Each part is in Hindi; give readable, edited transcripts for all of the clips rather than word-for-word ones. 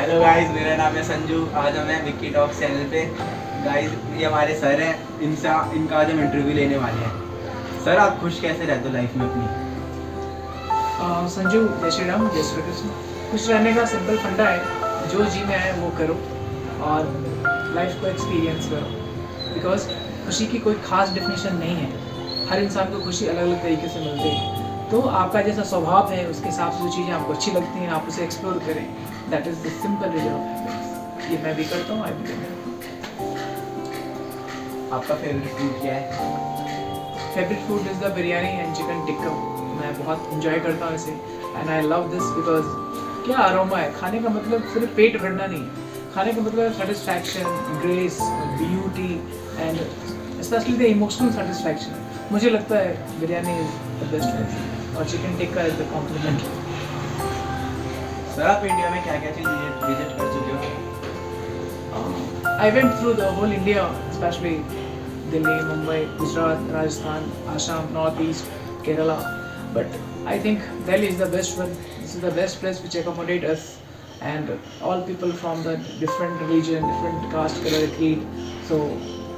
हेलो गाइस, मेरा नाम है संजू। आज हम हैं विक्की टॉक चैनल पे। गाइस, ये हमारे सर हैं, इनका आज हम इंटरव्यू लेने वाले हैं। सर, आप खुश कैसे रहते हो लाइफ में अपनी? संजू, जय श्री राम, जय श्री कृष्ण। खुश रहने का सिंपल फंडा है, जो जी में आए वो करो और लाइफ को एक्सपीरियंस करो। बिकॉज खुशी की कोई खास डेफिनेशन नहीं है, हर इंसान को खुशी अलग अलग तरीके से मिलती है। तो आपका जैसा स्वभाव है उसके हिसाब से जो चीज़ें आपको अच्छी लगती हैं आप उसे एक्सप्लोर करें। That is the simple reason of happiness. ये मैं भी करता हूँ, आई भी करता हूँ। आपका फेवरेट फूड क्या है? Favourite food is the biryani and chicken tikka. मैं बहुत इंजॉय करता हूँ इसे and I love this because क्या अरोमा है। खाने का मतलब सिर्फ पेट भरना नहीं है, खाने का मतलब satisfaction, grace, beauty and specially the emotional satisfaction. मुझे लगता है biryani is the best food और chicken tikka is the complement. Sir, आप इंडिया में क्या क्या चीज़ विजिट कर चुके हो? I went through the whole India, specially Delhi, Mumbai, Gujarat, Rajasthan, Assam, north east, Kerala. But I think Delhi is the best one. This is the best place which accommodate us and all people from the different religion, different caste, color, creed. So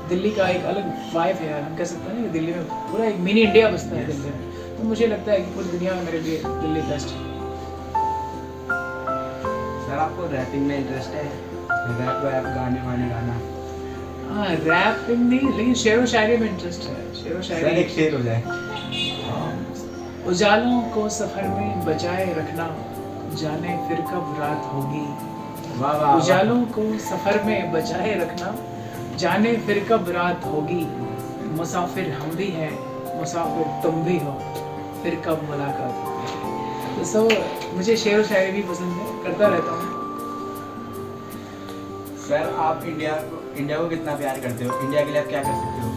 Delhi का एक अलग वाइब है, हम कह सकते हैं कि दिल्ली में पूरा एक मिनी इंडिया बसता है दिल्ली में। तो मुझे लगता है कि पूरी दुनिया में मेरे लिए दिल्ली बेस्ट है। सर, आपको रैपिंग में इंटरेस्ट है? रैप वैप, गाने वाने गाना? हाँ, रैपिंग नहीं, लेकिन शेर व शायरी में इंटरेस्ट है। शेर व शायरी। सर, एक शेर हो जाए। उजालों को सफर में बचाए रखना, जाने फिर कब रात होगी। वाह वाह। उजालों को सफर में बचाए रखना, जाने फिर कब रात होगी। मुसाफिर हम भी हैं, मुसाफिर तुम भी हो, फिर कब मुलाकात होगी। तो मुझे शेर व शायरी भी पसंद है, करता रहता हूँ। सर, आप इंडिया को कितना प्यार करते हो? इंडिया के लिए आप क्या कर सकते हो?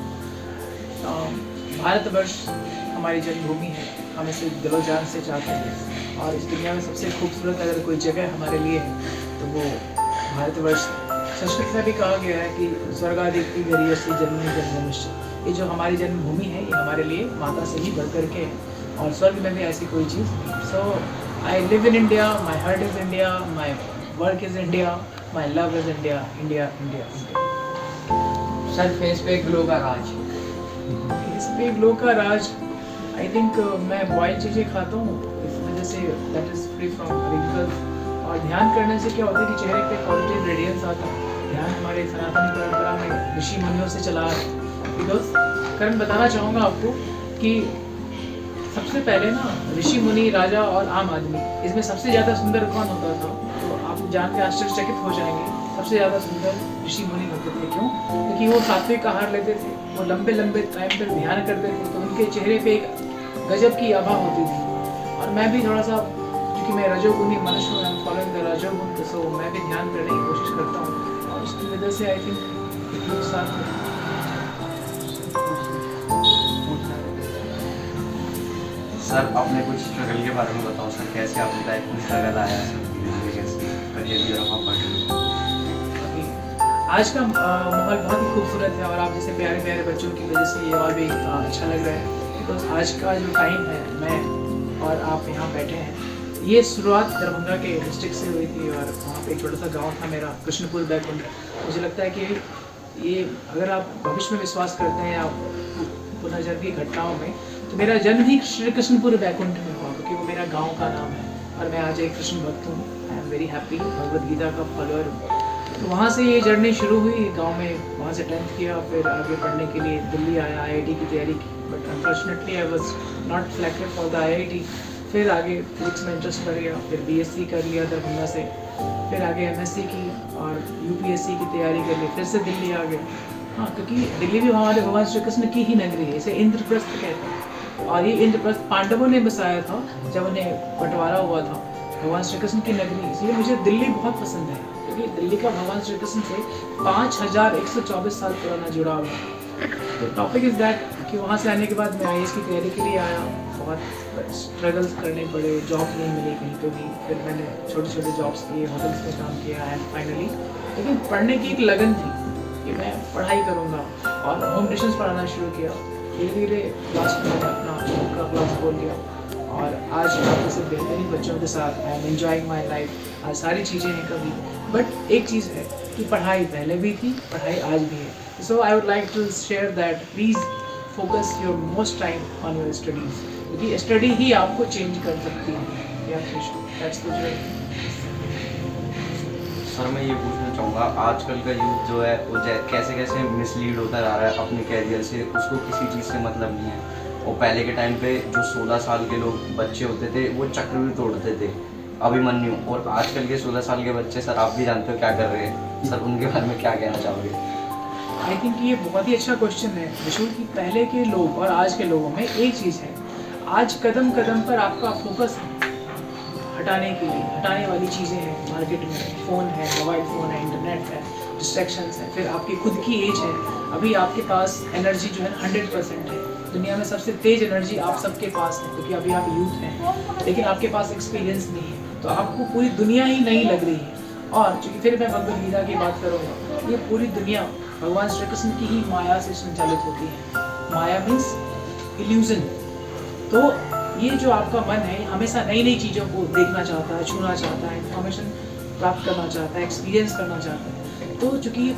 भारतवर्ष हमारी जन्मभूमि है, हम इसे दिलो जान से चाहते हैं और इस दुनिया में सबसे खूबसूरत अगर कोई जगह हमारे लिए है तो वो भारतवर्ष। संस्कृत में भी कहा गया है कि स्वर्गादिति गरीयसी जन्मनि जन्मनिश्च। ये जो हमारी जन्मभूमि है ये हमारे लिए माता से ही बढ़ करके है और स्वर्ग में भी ऐसी कोई चीज़ नहीं। So I live in India, my heart is India, my work is India, my love is India, India India India. Sir, face पे ग्लो का राज? फेस पे ग्लो का राज, आई थिंक मैं बॉइल्ड चीज़ें खाता हूँ, इस वजह say that is free from wrinkles. और ध्यान करने से क्या होता है कि चेहरे पे पॉजिटिव रेडियंस आता है। ध्यान हमारे सनातनी परंपरा में ऋषि मुनियों से चला है। बिकॉज कारण बताना चाहूँगा आपको कि सबसे पहले ना ऋषि मुनि, राजा और आम आदमी, इसमें सबसे ज़्यादा सुंदर कौन होता था? तो आप जान के आश्चर्यचकित हो जाएंगे, सबसे ज़्यादा सुंदर ऋषि मुनि होते थे। क्यों? क्योंकि वो सात्विक आहार लेते थे, वो लंबे लंबे टाइम तक ध्यान करते थे, तो उनके चेहरे पे एक गजब की आभा होती थी। और मैं भी थोड़ा सा, क्योंकि मैं रजोगुणी मनुष्य हूँ, आई एम फॉलोइंग द रजोगुण, तो सो मैं भी ध्यान करने की कोशिश करता हूँ और उसकी वजह से आई थिंक लोग साथ में। सर, अपने कुछ स्ट्रगल के बारे में बताओ सर, कैसे आपकी लाइफ में स्ट्रगल आया सर, कैसे करियर में आप आज का माहौल बहुत ही खूबसूरत है और आप जैसे प्यारे प्यारे बच्चों की वजह से ये और भी अच्छा लग रहा है। बिकॉज आज का जो टाइम है, मैं और आप यहाँ बैठे हैं, ये शुरुआत दरभंगा के डिस्ट्रिक्ट से हुई थी और वहाँ पे एक छोटा सा गांव था मेरा, कृष्णपुर बैकुंठ। मुझे लगता है कि ये अगर आप भविष्य में विश्वास करते हैं आप पुनर्जन्म की घटनाओं में, तो मेरा जन्म ही श्री कृष्णपुर बैकुंठ में हुआ क्योंकि वो मेरा गाँव का नाम है और मैं आज एक कृष्ण भक्त हूँ। I am very happy, Bhagavad Gita का फॉलोअर हूँ। तो वहाँ से ये जर्नी शुरू हुई गांव में, वहाँ से 10th किया, फिर आगे पढ़ने के लिए दिल्ली आया, IIT की तैयारी की, but unfortunately I was not selected for the IIT। फिर आगे फिजिक्स में इंटरेस्ट बढ़ गया, फिर BSc कर लिया दरभंगा से, फिर आगे MSc की और UPSC की तैयारी कर ली, फिर से दिल्ली आ गया। हाँ, क्योंकि दिल्ली भी हमारे भगवान श्री कृष्ण की ही नगरी है, इसे इंद्रप्रस्थ कहते हैं और ये इंद्रप्रस्थ पांडवों ने बसाया था जब उन्हें बंटवारा हुआ था, भगवान श्री कृष्ण की नगरी। इसलिए मुझे दिल्ली बहुत पसंद है क्योंकि दिल्ली का भगवान श्री कृष्ण से 5124 साल पुराना जुड़ाव है। तो टॉपिक इज़ दैट कि वहाँ से आने के बाद मैं IAS की तैयारी के लिए आया, बहुत स्ट्रगल्स करने पड़े, जॉब नहीं मिली कहीं तो भी, फिर मैंने छोटे छोटे जॉब्स किए, होटल्स में काम किया एंड फाइनली, लेकिन पढ़ने की एक लगन थी कि मैं पढ़ाई करूँगा और होम ट्यूशन्स पढ़ाना शुरू किया। धीरे धीरे लास्ट में मैंने अपना क्लास खोल लिया और आज आप जैसे बेहतरीन बच्चों के साथ I am enjoying my life. आज सारी चीज़ें हैं कभी, बट एक चीज़ है कि पढ़ाई पहले भी थी, पढ़ाई आज भी है। So I would like to share that please focus your most time on your studies, क्योंकि स्टडी ही आपको चेंज कर सकती है। That's the way. सर मैं ये पूछना चाहूँगा, आजकल का यूथ जो है वो कैसे कैसे मिसलीड होता जा रहा है अपने कैरियर से, उसको किसी चीज़ से मतलब नहीं है। और पहले के टाइम पे जो 16 साल के लोग बच्चे होते थे वो चक्र भी तोड़ते थे, अभिमन्यु। और आजकल के 16 साल के बच्चे, सर आप भी जानते हो क्या कर रहे हैं, सर उनके बारे में क्या कहना चाहोगे? आई थिंक ये बहुत ही अच्छा क्वेश्चन है विशु, कि पहले के लोग और आज के लोगों में एक चीज़ है, आज कदम कदम पर आपका फोकस हटाने वाली चीज़ें हैं मार्केट में। फ़ोन है, मोबाइल फ़ोन है, इंटरनेट है, डिस्ट्रैक्शंस है, फिर आपकी खुद की एज है। अभी आपके पास एनर्जी जो है 100% है। दुनिया में सबसे तेज़ एनर्जी आप सबके पास है, क्योंकि अभी आप यूथ हैं, लेकिन आपके पास एक्सपीरियंस नहीं है, तो आपको पूरी दुनिया ही नई लग रही है। और चूँकि फिर मैं भगवद गीता की बात करूँगा, ये पूरी दुनिया भगवान श्री कृष्ण की ही माया से संचालित होती है। माया मीन्स इल्यूजन। तो ये जो आपका मन है हमेशा नई नई चीज़ों को देखना चाहता है, छूना चाहता है, इन्फॉर्मेशन प्राप्त करना चाहता है, एक्सपीरियंस करना चाहता है। तो चूँकि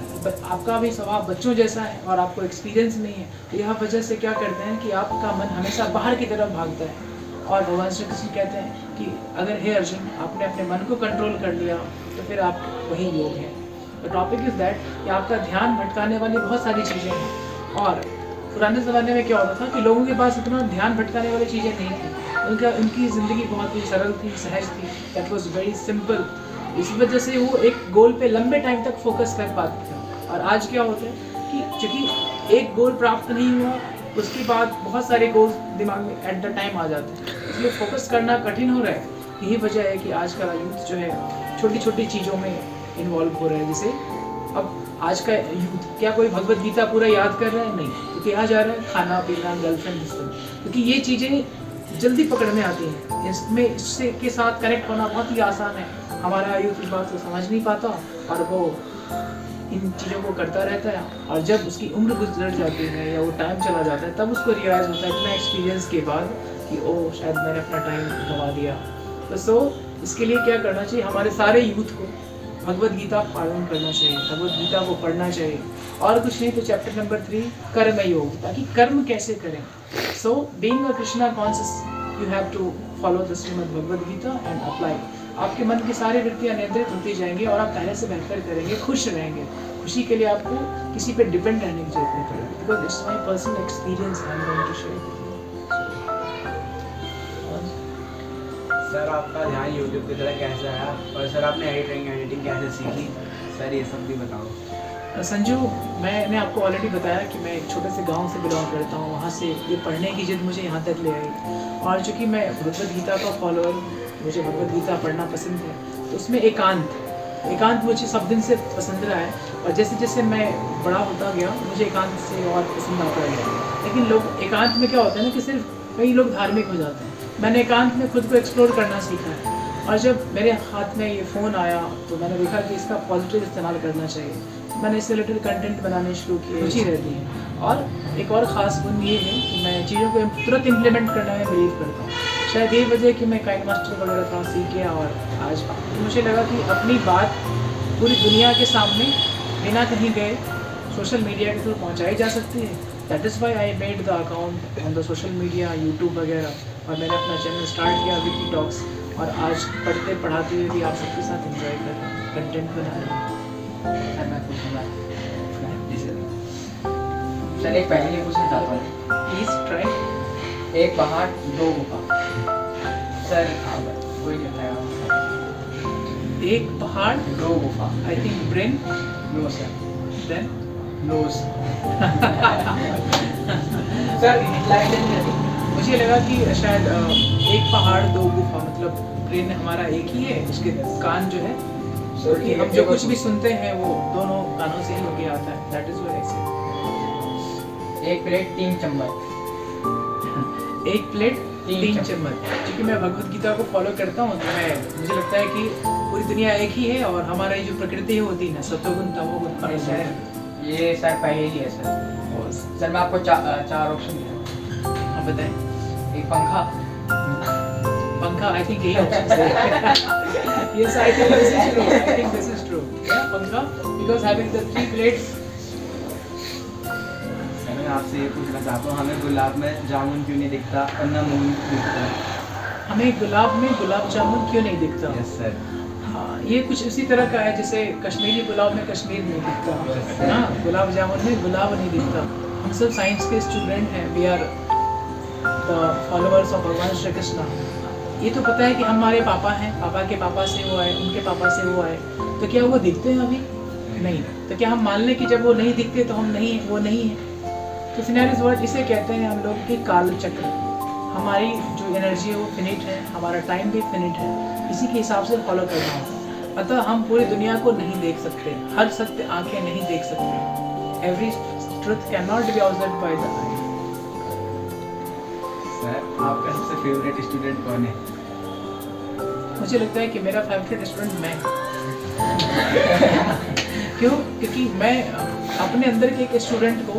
आपका भी स्वभाव बच्चों जैसा है और आपको एक्सपीरियंस नहीं है, तो यह वजह से क्या करते हैं कि आपका मन हमेशा बाहर की तरफ भागता है। और भगवान श्री कृष्ण कहते हैं कि अगर हे अर्जुन आपने अपने मन को कंट्रोल कर लिया तो फिर आप वही योग है। द टॉपिक इज़ दैट कि आपका ध्यान भटकाने वाली बहुत सारी चीज़ें हैं। और पुराने ज़माने में क्या होता था कि लोगों के पास इतना ध्यान भटकाने वाली चीज़ें नहीं थी, उनकी ज़िंदगी बहुत ही सरल थी, सहज थी, दैट वाज वेरी सिंपल। इस वजह से वो एक गोल पे लंबे टाइम तक फोकस कर पाते थे। और आज क्या होता है कि चूँकि एक गोल प्राप्त नहीं हुआ, उसके बाद बहुत सारे गोल्स दिमाग में एट द टाइम आ जाते हैं, इसलिए फोकस करना कठिन हो रहा है। यही वजह है कि आज का यूथ जो है छोटी छोटी चीज़ों में इन्वॉल्व हो रहा है। जैसे अब आज का यूथ क्या कोई भगवद गीता पूरा याद कर रहा है? नहीं। तो क्या जा रहा है? खाना पीना, गर्लफ्रेंड, क्योंकि ये चीज़ें जल्दी पकड़ में आती हैं, इसमें इससे के साथ कनेक्ट होना बहुत ही आसान है। हमारा यूथ इस बात को समझ नहीं पाता और वो इन चीज़ों को करता रहता है, और जब उसकी उम्र गुजर जाती है या वो टाइम चला जाता है, तब उसको रियलाइज़ होता है इतना एक्सपीरियंस के बाद कि ओ शायद मैंने अपना टाइम गंवा दिया। तो इसके लिए क्या करना चाहिए? हमारे सारे यूथ को भगवद गीता पालन करना चाहिए, भगवद गीता को पढ़ना चाहिए, और कुछ नहीं तो चैप्टर नंबर 3 कर्म योग, ताकि कर्म कैसे करें। So being a Krishna conscious you have to follow the Shrimad Bhagavad Gita and apply. आपके मन की सारी वृत्तियाँ नियंत्रित होती जाएंगी और आप पहले से बेहतर करेंगे, खुश रहेंगे। खुशी के लिए आपको किसी पे डिपेंड रहने की जरूरत नहीं पड़ेगी, because it's my personal experience I am going to share with you. Sir आपका ध्यान यूट्यूब की तरह कैसे आया, और सर आपने एडिटिंग कैसे सीखी, सर ये सब भी बताओ। संजू, मैंने आपको ऑलरेडी बताया कि मैं एक छोटे से गांव से बिलोंग करता हूँ, वहाँ से ये पढ़ने की जिद मुझे यहाँ तक ले आई। और चूँकि मैं भगवद गीता का फॉलोअर, मुझे भगवद गीता पढ़ना पसंद है, तो उसमें एकांत मुझे सब दिन से पसंद रहा है। और जैसे जैसे मैं बड़ा होता गया मुझे एकांत से और पसंद आता गया। लेकिन लोग एकांत में क्या होता है ना कि सिर्फ कई लोग धार्मिक हो जाते हैं। मैंने एकांत में खुद को एक्सप्लोर करना सीखा है, और जब मेरे हाथ में ये फ़ोन आया तो मैंने देखा कि इसका पॉजिटिव इस्तेमाल करना चाहिए। मैंने इससे रिलेटेड कंटेंट बनाने शुरू किए, रुचि रहती है। और एक और ख़ास गुण ये है कि मैं चीज़ों को तुरंत इम्प्लीमेंट करने में बिलीव करता हूँ। शायद यही वजह कि मैं काइंड मास्टर वगैरह थोड़ा सीख गया, और आज तो मुझे लगा कि अपनी बात पूरी दुनिया के सामने बिना कहीं गए सोशल मीडिया के थ्रू पहुँचाई जा सकती है। That is why I made the account on the social media, YouTube वगैरह, और मैंने अपना चैनल स्टार्ट किया विकी टॉक्स, और आज पढ़ते पढ़ाते हुए भी आप सबके साथ एंजॉय कर रहे हैं, कंटेंट बना रहे हैं। सर एक पहले ये पूछना चाहता हूँ, प्लीज़ ट्राई। एक पहाड़ 2 गुफा। सर कोई कहता है एक पहाड़ 2 गुफा। I think brain, no sir, then nose. Sir मुझे लगा कि शायद एक पहाड़ 2 गुफा, मतलब ब्रेन हमारा एक ही है, उसके कान जो है, कि हम जो कुछ भी सुनते हैं वो दोनों कानों से ही होके आता है। That is what I said. एक प्लेट 3 चम्मच। एक प्लेट 3 चम्मच। क्योंकि मैं भगवद गीता को फॉलो करता हूँ, तो मुझे लगता है कि पूरी दुनिया एक ही है, और हमारी जो प्रकृति होती है ना, सत्वगुण तमोगुण, ये सर पहेली है सर। सर मैं आपको 4 ऑप्शन दूँ। आप बताएं। एक पंखा, पंखा, आई थिंक यही ऑप्शन सही है। Yes, I think this is true. I think this is true. Yeah, पंखा, because having the 3 plates. Sir मैं आपसे ये पूछना चाहता हूँ, हमें गुलाब में जामुन क्यों नहीं दिखता और ना मून दिखता? हमें गुलाब में गुलाब जामुन क्यों नहीं दिखता? Yes sir. हाँ, ये कुछ इसी तरह का है जैसे कश्मीरी गुलाब में कश्मीर नहीं दिखता, ना गुलाब जामुन में गुलाब नहीं दिखता। हम सब साइंस के स्टूडेंट हैं, we are the followers of Bhagwan Shri Krishna. ये तो पता है कि हमारे पापा हैं, पापा के पापा से वो आए, उनके पापा से वो आए, तो क्या वो दिखते हैं अभी? नहीं। तो क्या हम मान लें कि जब वो नहीं दिखते तो हम नहीं, वो नहीं है? तो सिनेरियोस वर्ड इसे कहते हैं हम लोग कि काल चक्र। हमारी जो एनर्जी है वो फिनिट है, हमारा टाइम भी फिनिट है, इसी के हिसाब से फॉलो करना होता है। अतः हम पूरी दुनिया को नहीं देख सकते, हर सत्य आंखें नहीं देख सकते। Every truth can not be observed by the I. Sir आपका सबसे फेवरेट स्टूडेंट कौन है? मुझे लगता है कि मेरा फेवरेट स्टूडेंट मैं हूं। क्यों? क्योंकि मैं अपने अंदर के एक स्टूडेंट को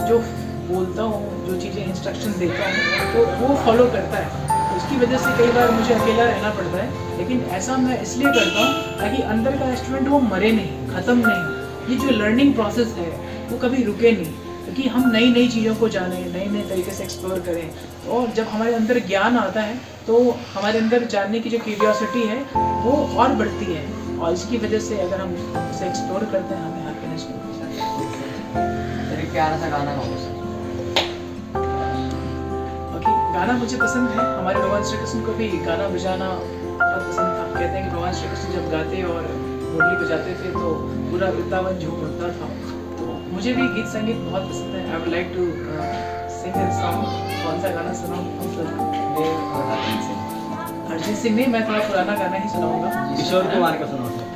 जो बोलता हूँ, जो चीज़ें इंस्ट्रक्शन देता हूँ, तो वो फॉलो करता है। तो उसकी वजह से कई बार मुझे अकेला रहना पड़ता है, लेकिन ऐसा मैं इसलिए करता हूँ ताकि अंदर का स्टूडेंट वो मरे नहीं, ख़त्म नहीं। ये जो लर्निंग प्रोसेस है वो कभी रुके नहीं, क्योंकि हम नई नई चीज़ों को जानें, नए नए तरीके से एक्सप्लोर करें। और जब हमारे अंदर ज्ञान आता है तो हमारे अंदर जानने की जो क्यूरियोसिटी है वो और बढ़ती है, और इसकी वजह से अगर हम इसे एक्सप्लोर करते हैं हमें हैप्पीनेस मिलती है। सर एक प्यारा सा गाना गाओ सर। ओके, गाना मुझे पसंद है। हमारे भगवान श्री कृष्ण को भी गाना बजाना बहुत पसंद था। कहते हैं कि भगवान श्री कृष्ण जब गाते और मुरली बजाते थे तो पूरा वृंदावन झूम उठता था। तो मुझे भी गीत संगीत बहुत पसंद है। I would like to sing this song. कौन सा गाना सुनाऊं? अरिजीत सिंह नहीं, मैं थोड़ा पुराना गाना ही सुनाऊंगा। किशोर कुमार का सुनाओ सर।